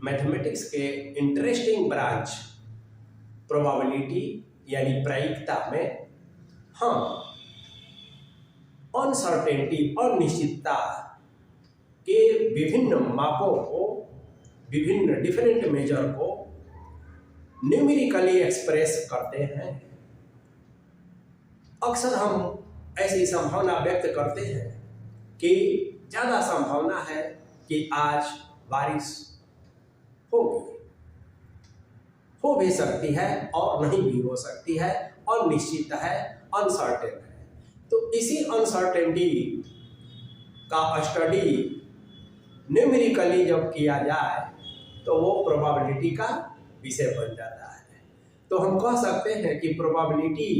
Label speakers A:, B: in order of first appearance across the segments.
A: Mathematics के interesting branch probability यानी प्रायिकता में हम अनसर्टेनिटी अनिश्चितता के विभिन्न मापों को, विभिन्न डिफरेंट मेजर को न्यूमेरिकली एक्सप्रेस करते हैं। अक्सर हम ऐसी संभावना व्यक्त करते हैं कि ज़्यादा संभावना है कि आज बारिश होगी, हो भी सकती है और नहीं भी हो सकती है, अनिश्चित है, अनसर्टेन है। तो इसी अनसर्टेनिटी का स्टडी न्यूमेरिकली जब किया जाए तो वो प्रोबेबिलिटी का विषय बन जाता है। तो हम कह सकते हैं कि probability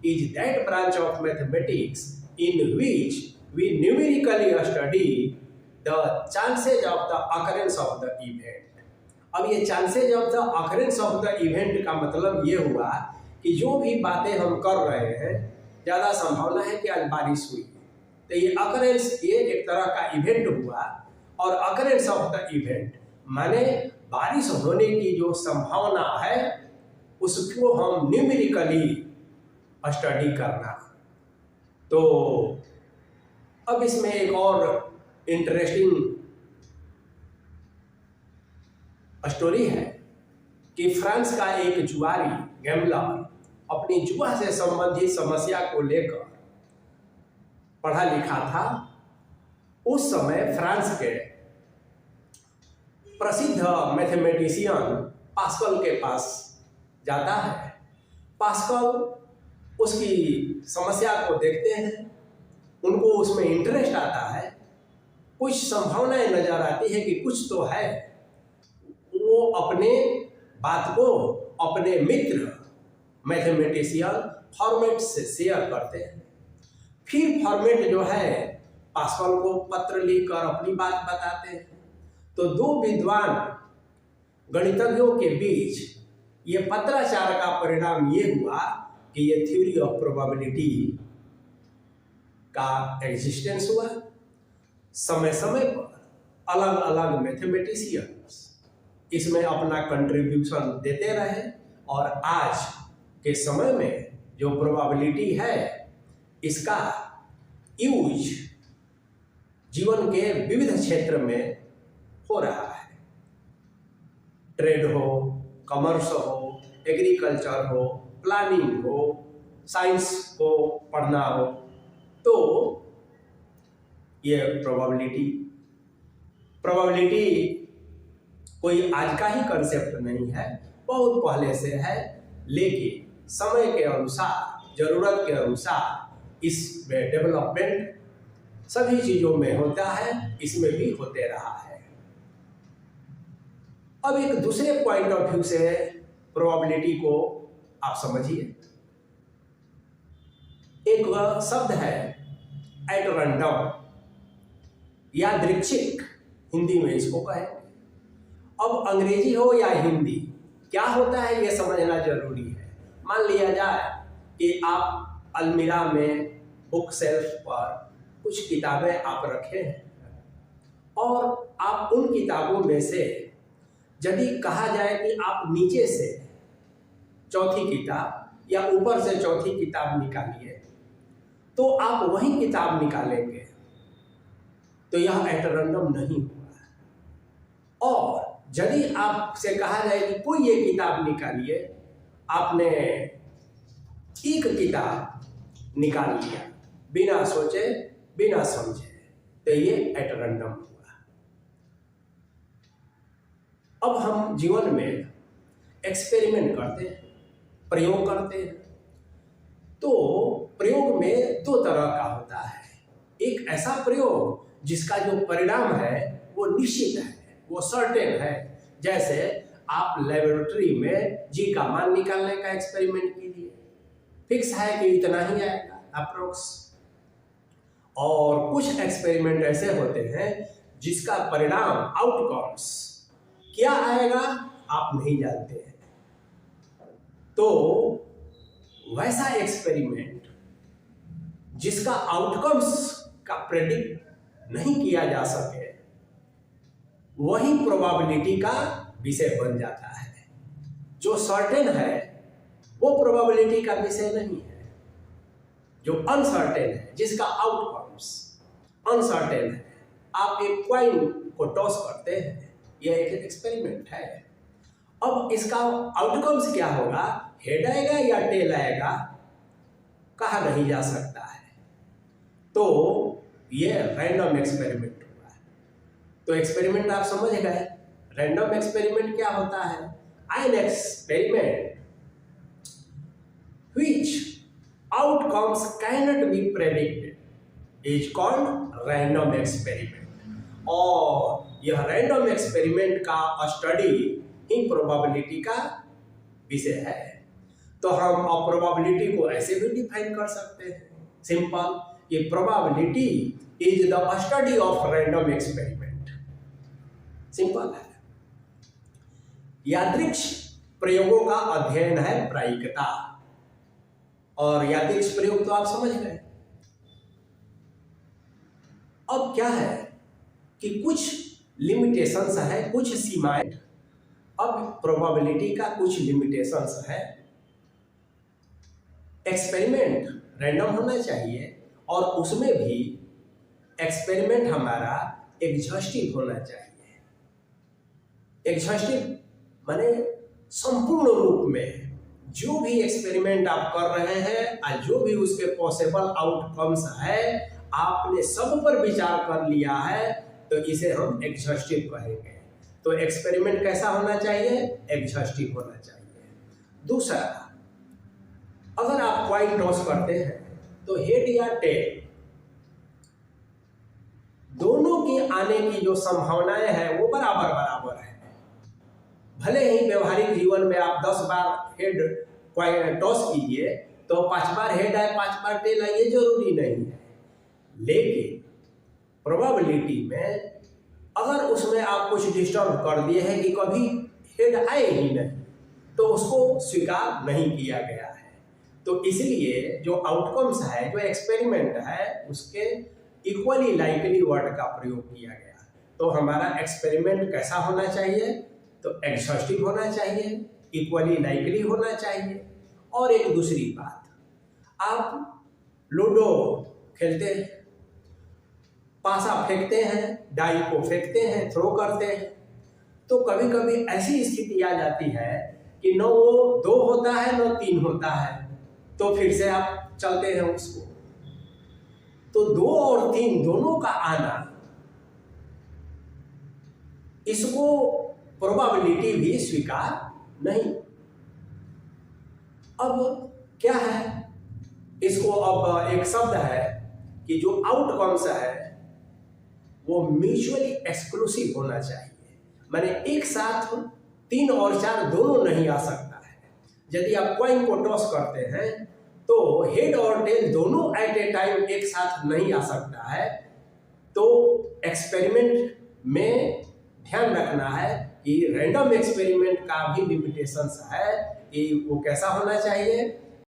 A: is that branch of mathematics in which we numerically study the chances of the occurrence of the event. अब ये chances of the occurrence of the event का मतलब ये हुआ कि जो भी बातें हम कर रहे हैं, ज़्यादा संभावना है कि आज बारिश हुई, तो ये अकरेंस, ये एक तरह का इवेंट हुआ। और अकरेंस ऑफ द इवेंट माने बारिश होने की जो संभावना है उसको हम न्यूमेरिकली स्टडी करना। तो अब इसमें एक और इंटरेस्टिंग स्टोरी है कि फ्रांस का एक जुआरी गैम्बलर अपनी जुआ से संबंधित समस्या को लेकर पढ़ा लिखा था। उस समय फ्रांस के प्रसिद्ध मैथमेटिशियन पास्कल के पास जाता है। पास्कल उसकी समस्या को देखते हैं, उनको उसमें इंटरेस्ट आता है, कुछ संभावनाएं नजर आती है कि कुछ तो है। वो अपने बात को अपने मित्र मैथमेटिशियन फॉर्मेट से शेयर करते हैं। फिर फॉर्मेट जो है पास्कल को पत्र लिखकर अपनी बात बताते हैं। तो दो विद्वान गणितज्ञों के बीच ये पत्राचार का परिणाम ये हुआ कि ये थ्योरी ऑफ प्रोबेबिलिटी का एग्जिस्टेंस हुआ। समय समय पर अलग अलग मैथमेटिशियंस इसमें अपना कंट्रीब्यूशन देते रहे और आज के समय में जो प्रोबेबिलिटी है इसका यूज जीवन के विविध क्षेत्र में हो रहा है। ट्रेड हो, कॉमर्स हो, एग्रीकल्चर हो, प्लानिंग हो, साइंस को पढ़ना हो, तो ये प्रोबेबिलिटी कोई आज का ही कंसेप्ट नहीं है, बहुत पहले से है। लेकिन समय के अनुसार, जरूरत के अनुसार इसमें डेवलपमेंट सभी चीजों में होता है, इसमें भी होते रहा है। अब एक दूसरे पॉइंट ऑफ व्यू से प्रोबेबिलिटी को आप समझिए। एक शब्द है एट रैंडम, यादृच्छिक, हिंदी में इसको कहें। अब अंग्रेजी हो या हिंदी, क्या होता है ये समझना जरूरी है। मान लिया जाए कि आप अलमीरा में बुक शेल्फ पर कुछ किताबें आप रखे हैं और आप उन किताबों में से यदि कहा जाए कि आप नीचे से चौथी किताब या ऊपर से चौथी किताब निकालिए, तो आप वही किताब निकालेंगे, तो यह एट रैंडम नहीं हुआ। और यदि आपसे कहा जाए कि कोई ये किताब निकालिए, आपने एक किताब निकाल लिया बिना सोचे बिना समझे, तो ये एट रैंडम हुआ। अब हम जीवन में एक्सपेरिमेंट करते हैं, प्रयोग करते हैं। तो प्रयोग में दो तरह का होता है। एक ऐसा प्रयोग जिसका जो परिणाम है वो निश्चित है, वो सर्टेन है। जैसे आप लेबोरेटरी में जी का मान निकालने का एक्सपेरिमेंट कीजिए, फिक्स है कि इतना ही आएगा अप्रोक्स। और कुछ एक्सपेरिमेंट ऐसे होते हैं जिसका परिणाम, आउटकम्स क्या आएगा आप नहीं जानते हैं। तो वैसा एक्सपेरिमेंट जिसका आउटकम्स का प्रेडिक्ट नहीं किया जा सके, वही प्रोबेबिलिटी का विषय बन जाता है। जो सर्टेन है वो प्रोबेबिलिटी का विषय नहीं है। जो अनसर्टेन है, जिसका आउटकम्स अनसर्टेन है, आप एक कॉइन को टॉस करते हैं, यह एक एक्सपेरिमेंट है। अब इसका आउटकम्स क्या होगा, हेड आएगा या टेल आएगा, कहा नहीं जा सकता है। तो यह रैंडम एक्सपेरिमेंट हुआ है। तो एक्सपेरिमेंट आप समझ गए। रैंडम एक्सपेरिमेंट क्या होता है? An experiment which outcomes cannot be predicted is called random experiment। और यह रैंडम एक्सपेरिमेंट का स्टडी ही प्रोबेबिलिटी का विषय है। तो हम प्रोबेबिलिटी को ऐसे भी डिफाइन कर सकते हैं, सिंपल, कि probability is the study of random experiment. Simple है। यादृच्छ प्रयोगों का अध्ययन है प्रायिकता। और यादृच्छ प्रयोग तो आप समझ गए। अब क्या है कि कुछ लिमिटेशंस है, कुछ सीमाएं। अब प्रोबेबिलिटी का कुछ लिमिटेशंस है। एक्सपेरिमेंट रैंडम होना चाहिए और उसमें भी एक्सपेरिमेंट हमारा एग्जॉस्टिव होना चाहिए। एग्जॉस्टिव माने संपूर्ण रूप में जो भी एक्सपेरिमेंट आप कर रहे हैं और जो भी उसके पॉसिबल आउटकम्स है, आपने सब पर विचार कर लिया है, तो इसे हम एग्जॉस्टिव कहेंगे। तो एक्सपेरिमेंट कैसा होना चाहिए? एग्जॉस्टिव होना चाहिए। दूसरा, अगर आप कॉइन टॉस करते हैं तो हेड या टेल दोनों के आने की जो संभावनाएं हैं वो बराबर बराबर है। भले ही व्यवहारिक जीवन में आप 10 बार हेड टॉस कीजिए तो 5 बार हेड आए 5 बार टेल आए, ये जरूरी नहीं है। लेकिन प्रोबेबिलिटी में अगर उसमें आप कुछ डिस्टर्ब कर दिए हैं कि कभी हेड आए ही नहीं, तो उसको स्वीकार नहीं किया गया है। तो इसलिए जो आउटकम्स है, जो एक्सपेरिमेंट है, उसके इक्वली लाइकली वर्ड का प्रयोग किया गया। तो हमारा एक्सपेरिमेंट कैसा होना चाहिए? तो एग्जॉस्टिव होना चाहिए, इक्वली लाइकली होना चाहिए। और एक दूसरी बात, आप लूडो खेलते हैं, पासा फेंकते हैं, डाई को फेंकते हैं, थ्रो करते हैं, तो कभी कभी ऐसी स्थिति आ जाती है कि न वो 2 होता है न 3 होता है, तो फिर से आप चलते हैं उसको। तो 2 और 3 दोनों का आना, इसको प्रोबेबिलिटी भी स्वीकार नहीं। अब क्या है, इसको अब एक शब्द है कि जो आउटकम्स है वो म्यूचुअली एक्सक्लूसिव होना चाहिए। माने एक साथ 3 और 4 दोनों नहीं आ सकता है। यदि आप कॉइन को टॉस करते हैं तो हेड और टेल दोनों एट ए टाइम एक साथ नहीं आ सकता है। तो एक्सपेरिमेंट में ध्यान रखना है कि रैंडम एक्सपेरिमेंट का भी लिमिटेशंस है कि वो कैसा होना चाहिए,